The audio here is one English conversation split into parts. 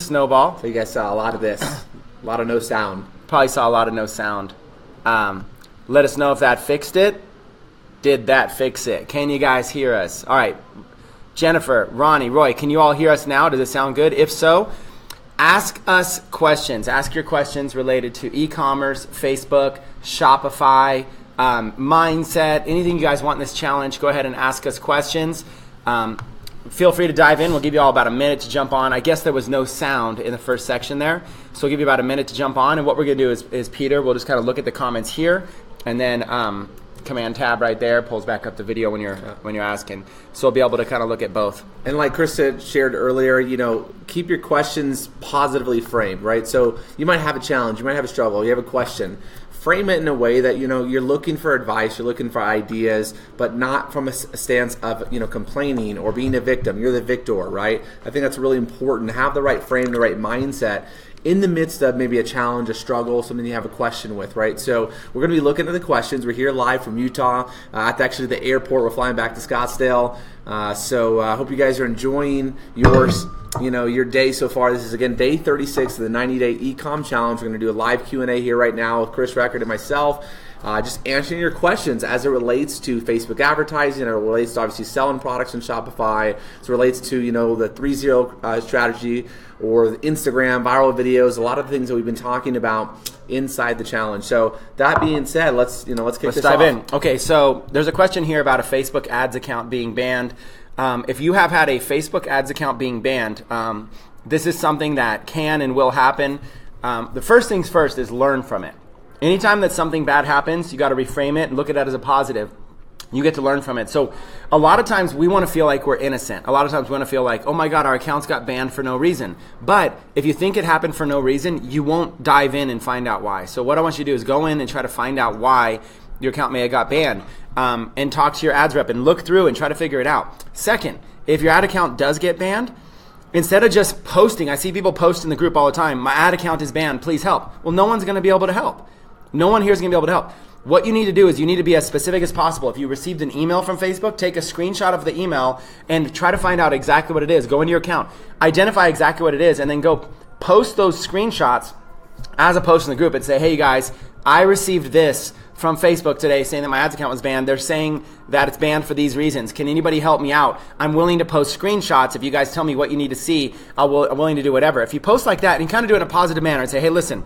Snowball. So you guys saw a lot of this, a lot of no sound. Probably saw a lot of no sound. Let us know if that fixed it. Did that fix it? Can you guys hear us? All right. Jennifer, Ronnie, Roy, can you all hear us now? Does it sound good? If so, ask us questions. Ask your questions related to e-commerce, Facebook, Shopify, mindset, anything you guys want in this challenge. Go ahead and ask us questions. Feel free to dive in. We'll give you all about a minute to jump on. I guess there was no sound in the first section there, so we'll give you about a minute to jump on. And what we're going to do is Peter, we'll just kind of look at the comments here, and then Command Tab right there pulls back up the video when you're asking. So we'll be able to kind of look at both. And like Chris shared earlier, keep your questions positively framed, right? So you might have a challenge, you might have a struggle, you have a question. Frame it in a way that you're looking for advice, you're looking for ideas, but not from a stance of complaining or being a victim. You're the victor, right? I think that's really important. Have the right frame, the right mindset in the midst of maybe a challenge, a struggle, something you have a question with, right? So we're going to be looking at the questions. We're here live from Utah at actually the airport. We're flying back to Scottsdale. So I hope you guys are enjoying your day so far. This is, again, day 36 of the 90-day eComm challenge. We're going to do a live Q&A here right now with Chris Record and myself. Just answering your questions as it relates to Facebook advertising, it relates to obviously selling products in Shopify, as it relates to the 3-0 strategy or the Instagram viral videos, a lot of the things that we've been talking about inside the challenge. So that being said, let's kick this dive off. in. Okay, so there's a question here about a Facebook ads account being banned. If you have had a Facebook ads account being banned, this is something that can and will happen. The first things first is learn from it. Anytime that something bad happens, you got to reframe it and look at it as a positive. You get to learn from it. So a lot of times we want to feel like we're innocent. A lot of times we want to feel like, oh my God, our accounts got banned for no reason. But if you think it happened for no reason, you won't dive in and find out why. So what I want you to do is go in and try to find out why your account may have got banned, and talk to your ads rep and look through and try to figure it out. Second, if your ad account does get banned, instead of just posting, I see people post in the group all the time, my ad account is banned, please help. Well, no one's going to be able to help. No one here is going to be able to help. What you need to do is you need to be as specific as possible. If you received an email from Facebook, take a screenshot of the email and try to find out exactly what it is. Go into your account, identify exactly what it is, and then go post those screenshots as a post in the group and say, hey, you guys, I received this from Facebook today saying that my ads account was banned. They're saying that it's banned for these reasons. Can anybody help me out? I'm willing to post screenshots. If you guys tell me what you need to see, I'm willing to do whatever. If you post like that and kind of do it in a positive manner and say, hey, listen,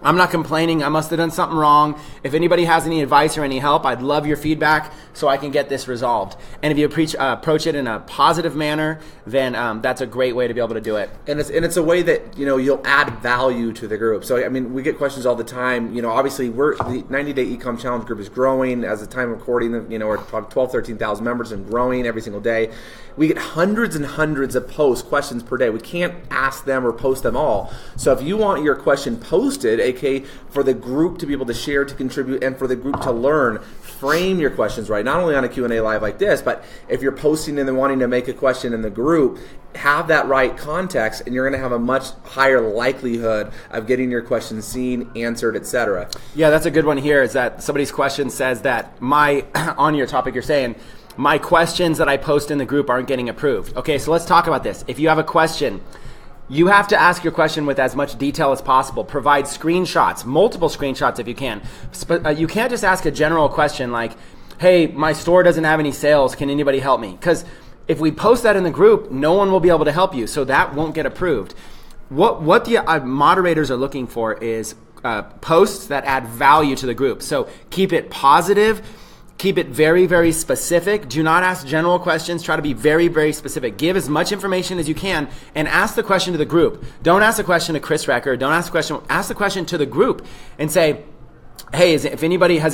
I'm not complaining. I must have done something wrong. If anybody has any advice or any help, I'd love your feedback so I can get this resolved. And if you approach it in a positive manner, then that's a great way to be able to do it. And it's a way that you'll add value to the group. So I mean, we get questions all the time. Obviously, the 90-day eComm challenge group is growing as the time of recording. We're probably 12, 13,000 members and growing every single day. We get hundreds and hundreds of questions per day. We can't ask them or post them all. So if you want your question posted, aka for the group to be able to share, to contribute, and for the group to learn, frame your questions right. Not only on a Q&A live like this, but if you're posting and then wanting to make a question in the group, have that right context, and you're going to have a much higher likelihood of getting your question seen, answered, etc. Yeah, that's a good one here, is that somebody's question says that on your topic you're saying, my questions that I post in the group aren't getting approved. Okay, so let's talk about this. If you have a question, you have to ask your question with as much detail as possible. Provide screenshots, multiple screenshots if you can. You can't just ask a general question like, hey, my store doesn't have any sales, can anybody help me? Because if we post that in the group, no one will be able to help you, so that won't get approved. What the moderators are looking for is posts that add value to the group. So keep it positive. Keep it very, very specific. Do not ask general questions. Try to be very, very specific. Give as much information as you can and ask the question to the group. Don't ask the question to Chris Recker. Don't ask the question. Ask the question to the group and say, hey, has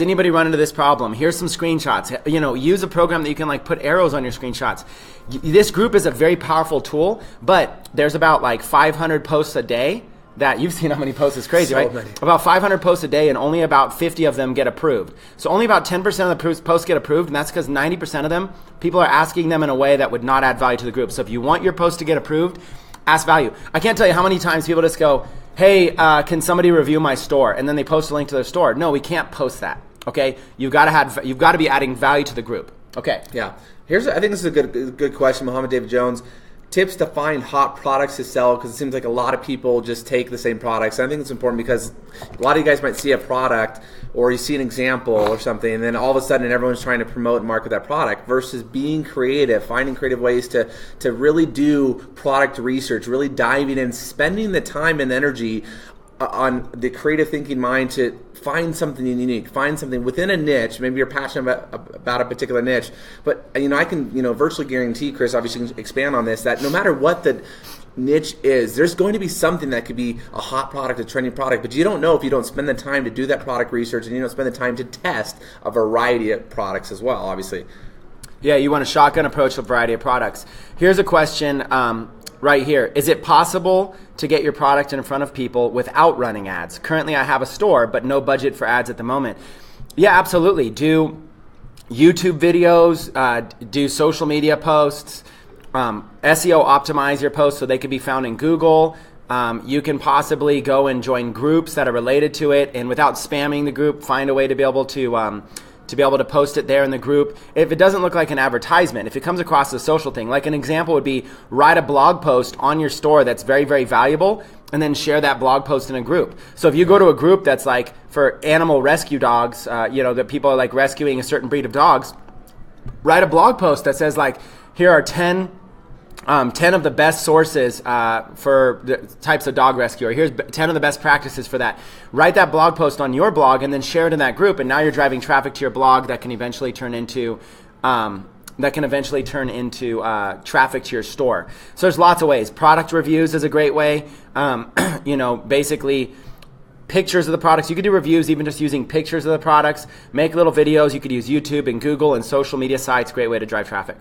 anybody run into this problem? Here's some screenshots. Use a program that you can put arrows on your screenshots. This group is a very powerful tool, but there's about 500 posts a day. That you've seen how many posts is crazy, right? Many. About 500 posts a day, and only about 50 of them get approved. So only about 10% of the posts get approved, and that's because 90% of them, people are asking them in a way that would not add value to the group. So if you want your post to get approved, ask value. I can't tell you how many times people just go, hey, can somebody review my store? And then they post a link to their store. No, we can't post that. Okay, you've got to be adding value to the group. Okay. Yeah. I think this is a good question, Muhammad David Jones. tips to find hot products to sell, because it seems like a lot of people just take the same products. And I think it's important because a lot of you guys might see a product or you see an example or something, and then all of a sudden everyone's trying to promote and market that product, versus being creative, finding creative ways to really do product research, really diving in, spending the time and energy on the creative thinking mind to find something unique, find something within a niche. Maybe you're passionate about a particular niche, but I can virtually guarantee, Chris, obviously you can expand on this, that no matter what the niche is, there's going to be something that could be a hot product, a trending product, but you don't know if you don't spend the time to do that product research and you don't spend the time to test a variety of products as well, obviously. Yeah, you want a shotgun approach to a variety of products. Here's a question right here. Is it possible to get your product in front of people without running ads? Currently, I have a store, but no budget for ads at the moment. Yeah, absolutely. Do YouTube videos, do social media posts, SEO optimize your posts so they can be found in Google. You can possibly go and join groups that are related to it, and without spamming the group, find a way to be able to post it there in the group. If it doesn't look like an advertisement, if it comes across as a social thing, like an example would be write a blog post on your store that's very, very valuable, and then share that blog post in a group. So if you go to a group that's like for animal rescue dogs, that people are like rescuing a certain breed of dogs, write a blog post that says like, here are 10 of the best sources for the types of dog rescue, or here's 10 of the best practices for that. Write that blog post on your blog and then share it in that group, and now you're driving traffic to your blog that can eventually turn into traffic to your store. So there's lots of ways. Product reviews is a great way. Basically pictures of the products. You could do reviews even just using pictures of the products. Make little videos. You could use YouTube and Google and social media sites. Great way to drive traffic.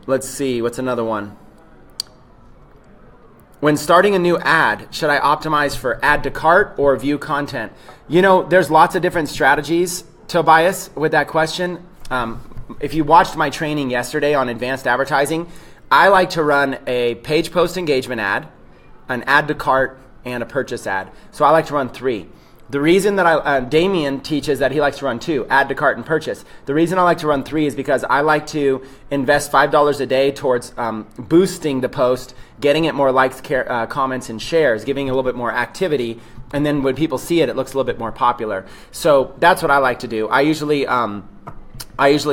Let's see, what's another one? When starting a new ad, should I optimize for add to cart or view content? There's lots of different strategies, Tobias, with that question. If you watched my training yesterday on advanced advertising, I like to run a page post engagement ad, an add to cart, and a purchase ad. So I like to run 3. The reason that Damien teaches that he likes to run 2, add to cart and purchase. The reason I like to run 3 is because I like to invest $5 a day towards boosting the post, getting it more likes, comments, and shares, giving it a little bit more activity, and then when people see it, it looks a little bit more popular. So that's what I like to do. I usually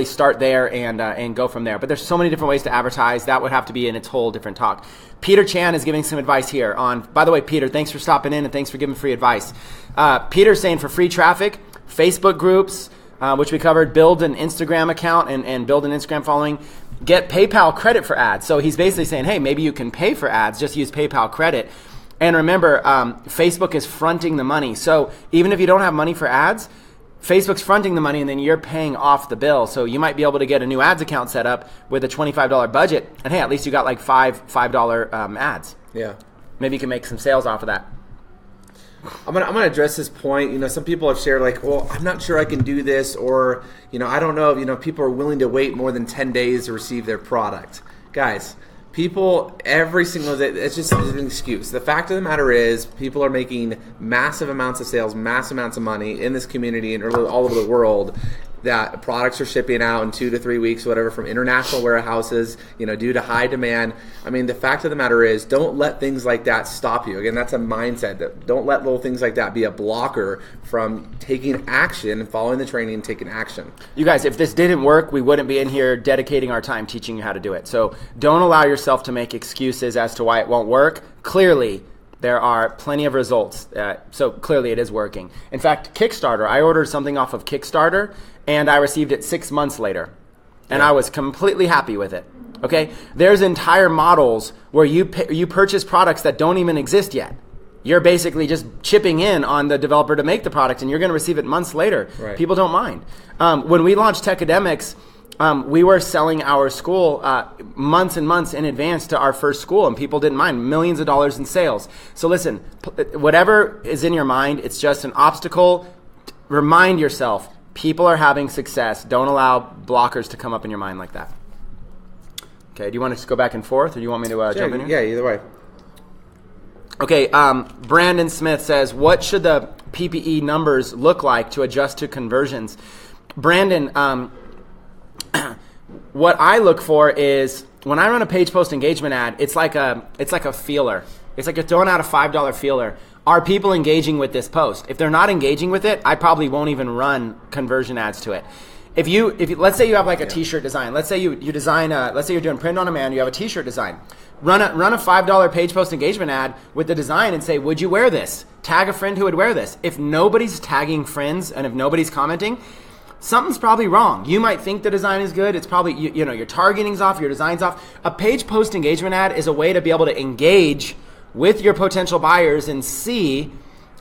start there and go from there. But there's so many different ways to advertise. That would have to be in its whole different talk. Peter Chan is giving some advice here on, by the way, Peter, thanks for stopping in and thanks for giving free advice. Peter's saying for free traffic, Facebook groups, which we covered, build an Instagram account and build an Instagram following, get PayPal credit for ads. So he's basically saying, hey, maybe you can pay for ads, just use PayPal credit. And remember, Facebook is fronting the money. So even if you don't have money for ads, Facebook's fronting the money and then you're paying off the bill. So you might be able to get a new ads account set up with a $25 budget. And hey, at least you got like $5 ads. Yeah. Maybe you can make some sales off of that. I'm gonna address this point. Some people have shared like, well, I'm not sure I can do this, or I don't know if people are willing to wait more than 10 days to receive their product. Guys, people every single day, it's just an excuse. The fact of the matter is, people are making massive amounts of sales, massive amounts of money in this community and all over the world. That products are shipping out in 2 to 3 weeks, whatever, from international warehouses, due to high demand. I mean, the fact of the matter is, don't let things like that stop you. Again, that's a mindset. Don't let little things like that be a blocker from taking action and following the training and taking action. You guys, if this didn't work, we wouldn't be in here dedicating our time teaching you how to do it. So don't allow yourself to make excuses as to why it won't work. Clearly, there are plenty of results. So clearly it is working. In fact, Kickstarter, I ordered something off of Kickstarter and I received it 6 months later. And I was completely happy with it. Okay? There's entire models where you purchase products that don't even exist yet. You're basically just chipping in on the developer to make the product and you're going to receive it months later. Right. People don't mind. When we launched Techademics, we were selling our school months and months in advance to our first school, and people didn't mind. Millions of dollars in sales. So listen, whatever is in your mind, it's just an obstacle. Remind yourself, people are having success. Don't allow blockers to come up in your mind like that. Okay, do you want to just go back and forth, or do you want me to jump in here? Yeah, either way. Okay, Brandon Smith says, what should the PPE numbers look like to adjust to conversions? Brandon, what I look for is when I run a page post engagement ad, it's like a feeler. It's like you're throwing out a $5 feeler. Are people engaging with this post? If they're not engaging with it, I probably won't even run conversion ads to it. If you let's say you have like a t-shirt design. Let's say you design let's say you're doing print on demand, you have a t-shirt design. Run a $5 page post engagement ad with the design and say, would you wear this? Tag a friend who would wear this. If nobody's tagging friends and if nobody's commenting, something's probably wrong. You might think the design is good. It's probably, your targeting's off, your design's off. A page post engagement ad is a way to be able to engage with your potential buyers and see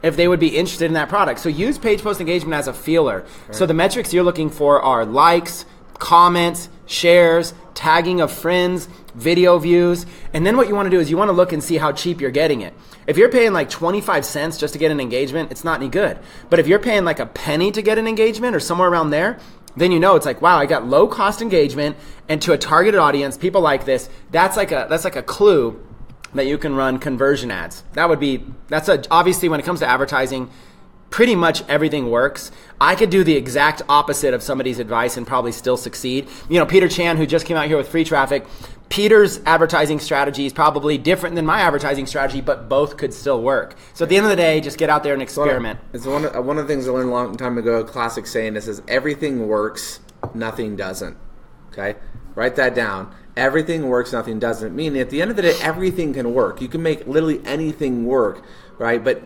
if they would be interested in that product. So use page post engagement as a feeler. Right. So the metrics you're looking for are likes, comments, shares, tagging of friends, video views. And then what you want to do is you want to look and see how cheap you're getting it. If you're paying like 25 cents just to get an engagement, it's not any good. But if you're paying like a penny to get an engagement or somewhere around there, then it's like, wow, I got low cost engagement and to a targeted audience, people like this. That's like a clue that you can run conversion ads. Obviously when it comes to advertising, pretty much everything works. I could do the exact opposite of somebody's advice and probably still succeed. Peter Chan, who just came out here with free traffic, Peter's advertising strategy is probably different than my advertising strategy, but both could still work. So at the end of the day, just get out there and experiment. It's one of the things I learned a long time ago, a classic saying that says, everything works, nothing doesn't. Okay? Write that down. Everything works, nothing doesn't. Meaning, at the end of the day, everything can work. You can make literally anything work, right? But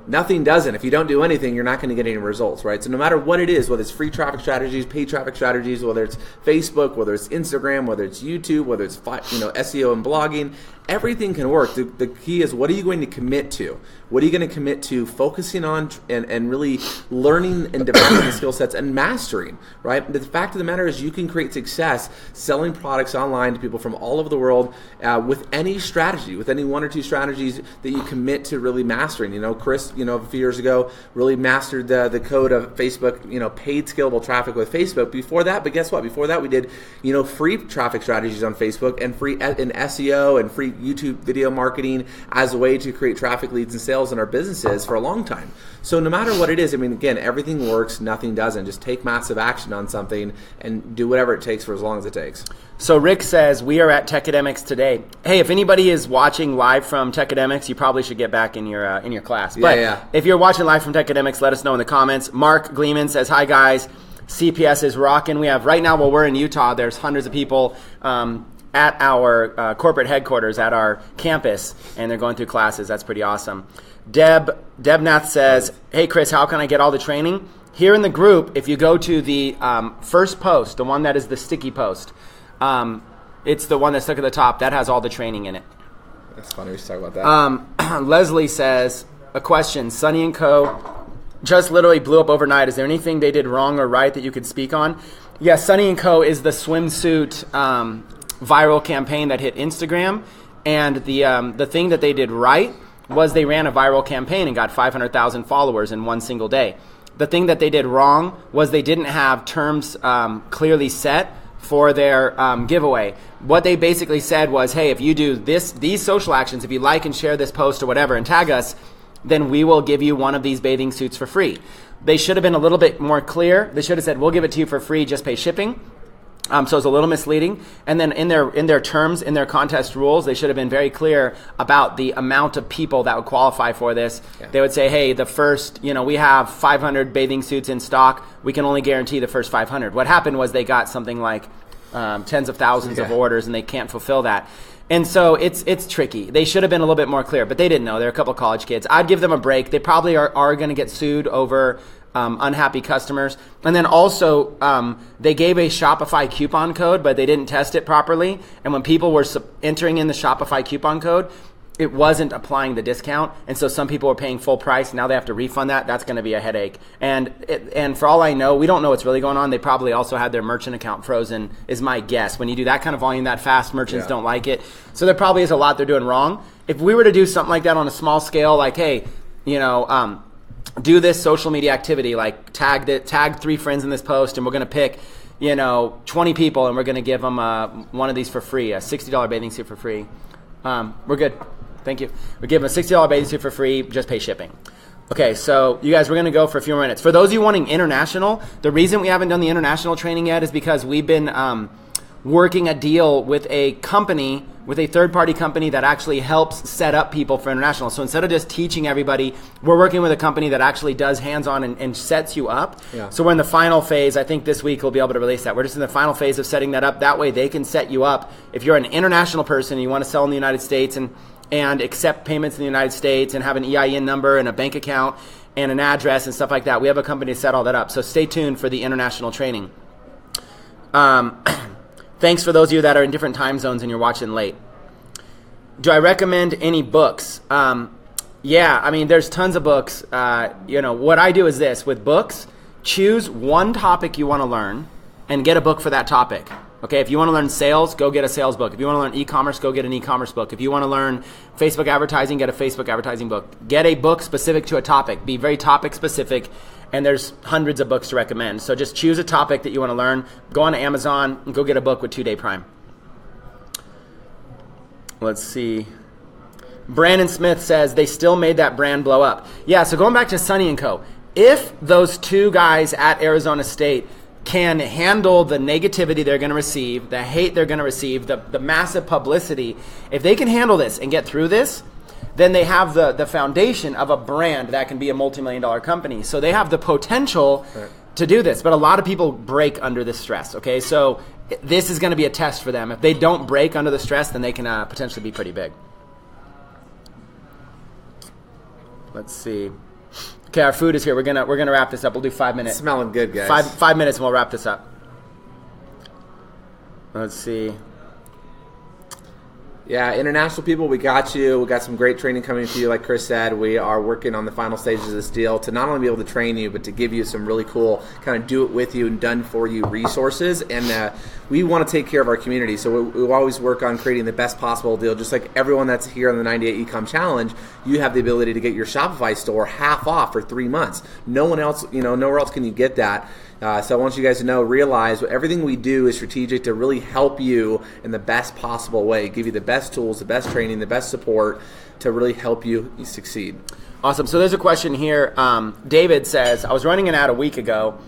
nothing doesn't. If you don't do anything, you're not going to get any results, right? So no matter what it is, whether it's free traffic strategies, paid traffic strategies, whether it's Facebook, whether it's Instagram, whether it's YouTube, whether it's SEO and blogging, everything can work. The key is, what are you going to commit to? What are you going to commit to focusing on and really learning and developing the skill sets and mastering, right? The fact of the matter is you can create success selling products online to people from all over the world with any strategy, with any one or two strategies that you commit to really mastering. Chris, a few years ago, really mastered the code of Facebook, paid scalable traffic with Facebook. Before that, but guess what? Before that, we did, free traffic strategies on Facebook and free in SEO and free YouTube video marketing as a way to create traffic leads and sales in our businesses for a long time. So no matter what it is, again, everything works, nothing doesn't. Just take massive action on something and do whatever it takes for as long as it takes. So Rick says, we are at Techademics today. Hey, if anybody is watching live from Techademics, you probably should get back in your class. But if you're watching live from Techademics, let us know in the comments. Mark Gleeman says, hi guys, CPS is rocking. We have, right now while we're in Utah, there's hundreds of people at our corporate headquarters, at our campus, and they're going through classes. That's pretty awesome. Debnath says, hey Chris, how can I get all the training? Here in the group, if you go to the first post, the one that is the sticky post, it's the one that's stuck at the top, that has all the training in it. That's funny, we should talk about that. Leslie says, a question, Sonny & Co. just literally blew up overnight. Is there anything they did wrong or right that you could speak on? Yeah, Sonny & Co. is the swimsuit viral campaign that hit Instagram, and the thing that they did right was they ran a viral campaign and got 500,000 followers in one single day. The thing that they did wrong was they didn't have terms clearly set for their giveaway. What they basically said was, hey, if you do these social actions, if you like and share this post or whatever and tag us, then we will give you one of these bathing suits for free. They should have been a little bit more clear. They should have said, we'll give it to you for free, just pay shipping. So it's a little misleading. And then in their terms, in their contest rules, they should have been very clear about the amount of people that would qualify for this. Yeah. They would say, hey, the first, we have 500 bathing suits in stock. We can only guarantee the first 500. What happened was they got something like tens of thousands of orders, and they can't fulfill that. And so it's tricky. They should have been a little bit more clear, but they didn't know. They're a couple of college kids. I'd give them a break. They probably are going to get sued over unhappy customers. And then also, they gave a Shopify coupon code, but they didn't test it properly. And when people were entering in the Shopify coupon code, it wasn't applying the discount. And so some people were paying full price. Now they have to refund that. That's going to be a headache. And for all I know, we don't know what's really going on. They probably also had their merchant account frozen, is my guess. When you do that kind of volume that fast, merchants don't like it. So there probably is a lot they're doing wrong. If we were to do something like that on a small scale, like, hey, do this social media activity, like tag 3 friends in this post, and we're going to pick 20 people, and we're going to give them one of these for free, a $60 bathing suit for free. We're good. Thank you. We give them a $60 bathing suit for free, just pay shipping. Okay, so you guys, we're going to go for a few more minutes. For those of you wanting international, the reason we haven't done the international training yet is because we've been working a deal with a company, with a third-party company that actually helps set up people for international. So instead of just teaching everybody, we're working with a company that actually does hands-on and sets you up. Yeah. So we're in the final phase. I think this week we'll be able to release that. We're just in the final phase of setting that up. That way they can set you up. If you're an international person and you want to sell in the United States and accept payments in the United States and have an EIN number and a bank account and an address and stuff like that, we have a company to set all that up. So stay tuned for the international training. Thanks for those of you that are in different time zones and you're watching late. Do I recommend any books? Yeah, I mean, there's tons of books. What I do is this. With books, choose one topic you want to learn and get a book for that topic. Okay, if you want to learn sales, go get a sales book. If you want to learn e-commerce, go get an e-commerce book. If you want to learn Facebook advertising, get a Facebook advertising book. Get a book specific to a topic. Be very topic specific, and there's hundreds of books to recommend. So just choose a topic that you want to learn. Go on to Amazon and go get a book with 2-day Prime. Let's see. Brandon Smith says they still made that brand blow up. Yeah, so going back to Sonny & Co. If those two guys at Arizona State can handle the negativity they're going to receive, the hate they're going to receive, the massive publicity, if they can handle this and get through this, then they have the foundation of a brand that can be a multi-million-dollar company. So they have the potential to do this. But a lot of people break under this stress, okay? So this is going to be a test for them. If they don't break under the stress, then they can potentially be pretty big. Let's see. Okay, our food is here. We're gonna wrap this up. We'll do 5 minutes. Smelling good, guys. Five minutes and we'll wrap this up. Let's see. Yeah, international people, we got you. We got some great training coming to you. Like Chris said, we are working on the final stages of this deal to not only be able to train you, but to give you some really cool kind of do it with you and done for you resources. And we want to take care of our community. So we always work on creating the best possible deal. Just like everyone that's here on the 98 eComm Challenge, you have the ability to get your Shopify store half off for 3 months. Nowhere else can you get that. So I want you guys to realize everything we do is strategic to really help you in the best possible way, give you the best tools, the best training, the best support to really help you succeed. Awesome. So there's a question here. David says, I was running an ad a week ago.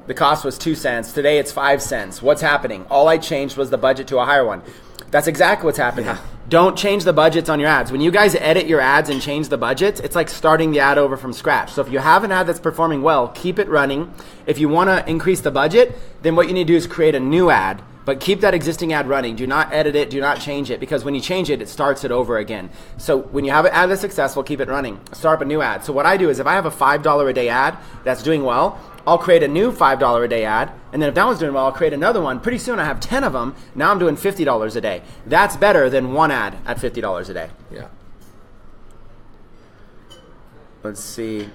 The cost was 2 cents. Today it's 5 cents. What's happening? All I changed was the budget to a higher one. That's exactly what's happening. Yeah. Don't change the budgets on your ads. When you guys edit your ads and change the budgets, it's like starting the ad over from scratch. So if you have an ad that's performing well, keep it running. If you want to increase the budget, then what you need to do is create a new ad, but keep that existing ad running. Do not edit it. Do not change it, because when you change it, it starts it over again. So when you have an ad that's successful, keep it running. Start up a new ad. So what I do is if I have a $5 a day ad that's doing well, I'll create a new $5 a day ad, and then if that one's doing well, I'll create another one. Pretty soon I have 10 of them. Now I'm doing $50 a day. That's better than one ad at $50 a day. Yeah. Let's see.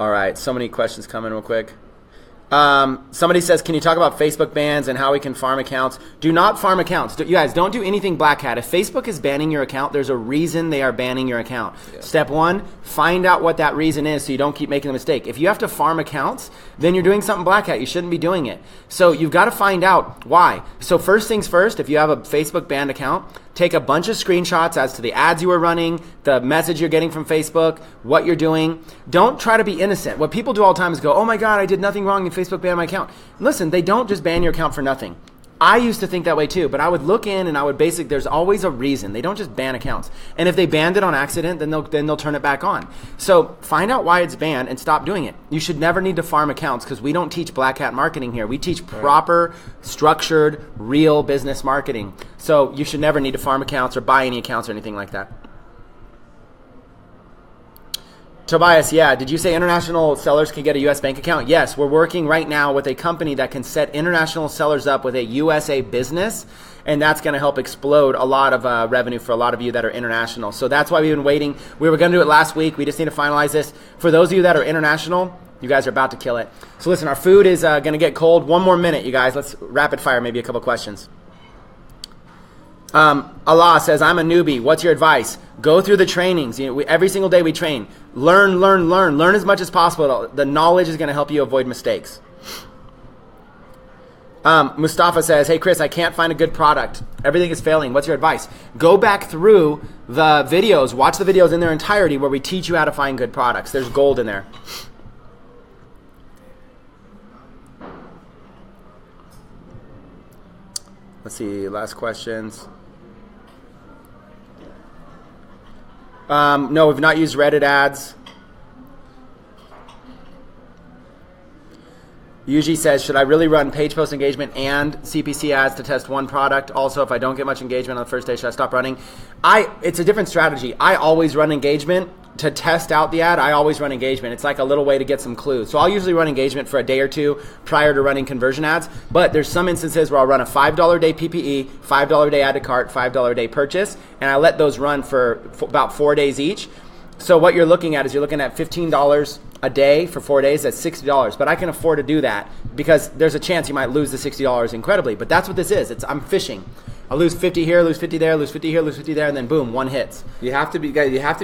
All right, so many questions coming real quick. Somebody says, can you talk about Facebook bans and how we can farm accounts? Do not farm accounts. You guys, don't do anything black hat. If Facebook is banning your account, there's a reason they are banning your account. Yeah. Step one, find out what that reason is so you don't keep making the mistake. If you have to farm accounts, then you're doing something black hat. You shouldn't be doing it. So you've got to find out why. So first things first, if you have a Facebook banned account, take a bunch of screenshots as to the ads you were running, the message you're getting from Facebook, what you're doing. Don't try to be innocent. What people do all the time is go, oh my God, I did nothing wrong and Facebook banned my account. Listen, they don't just ban your account for nothing. I used to think that way too, but I would look in and I would there's always a reason. They don't just ban accounts. And if they banned it on accident, then they'll turn it back on. So find out why it's banned and stop doing it. You should never need to farm accounts, because we don't teach black hat marketing here. We teach proper, structured, real business marketing. So you should never need to farm accounts or buy any accounts or anything like that. Tobias, yeah, did you say international sellers can get a U.S. bank account? Yes, we're working right now with a company that can set international sellers up with a USA business, and that's going to help explode a lot of revenue for a lot of you that are international. So that's why we've been waiting. We were going to do it last week. We just need to finalize this. For those of you that are international, you guys are about to kill it. So listen, our food is going to get cold. 1 more minute, you guys. Let's rapid fire maybe a couple questions. Allah says, I'm a newbie. What's your advice? Go through the trainings. Every single day we train. Learn as much as possible. The knowledge is going to help you avoid mistakes. Mustafa says, hey Chris, I can't find a good product. Everything is failing. What's your advice? Go back through the videos. Watch the videos in their entirety where we teach you how to find good products. There's gold in there. Let's see, last questions. No, we've not used Reddit ads. Usually says, should I really run page post engagement and CPC ads to test one product? Also, if I don't get much engagement on the first day, should I stop running? It's a different strategy. I always run engagement to test out the ad. I always run engagement. It's like a little way to get some clues. So I'll usually run engagement for a day or two prior to running conversion ads. But there's some instances where I'll run a $5 a day PPE, $5 a day add to cart, $5 a day purchase, and I let those run for about 4 days each. So what you're looking at is you're looking at $15 a day for 4 days. That's $60. But I can afford to do that because there's a chance you might lose the $60 incredibly. But that's what this is. I'm fishing. I lose 50 here, lose 50 there, lose 50 here, lose 50 there, and then boom, one hits. You have to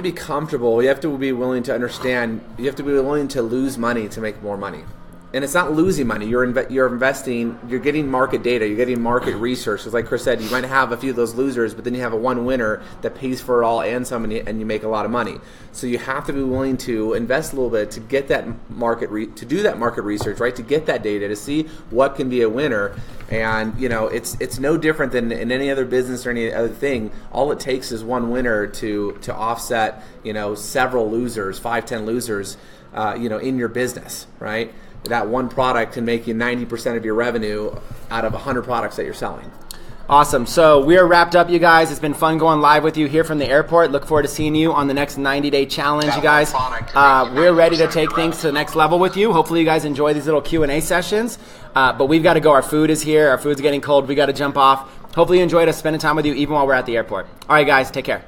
be comfortable. You have to be willing to understand. You have to be willing to lose money to make more money. And it's not losing money. You're investing. You're getting market data. You're getting market research. Because like Chris said, you might have a few of those losers, but then you have a one winner that pays for it all and some, and you make a lot of money. So you have to be willing to invest a little bit to get that to do that market research, right? To get that data, to see what can be a winner. And it's no different than in any other business or any other thing. All it takes is one winner to offset several losers, 5-10 losers, in your business, right? That one product can make you 90% of your revenue out of 100 products that you're selling. Awesome. So we are wrapped up, you guys. It's been fun going live with you here from the airport. Look forward to seeing you on the next 90-day challenge, you guys. We're ready to take things to the next level with you. Hopefully you guys enjoy these little Q&A sessions. But we've got to go. Our food is here. Our food's getting cold. We got to jump off. Hopefully you enjoyed us spending time with you even while we're at the airport. All right, guys. Take care.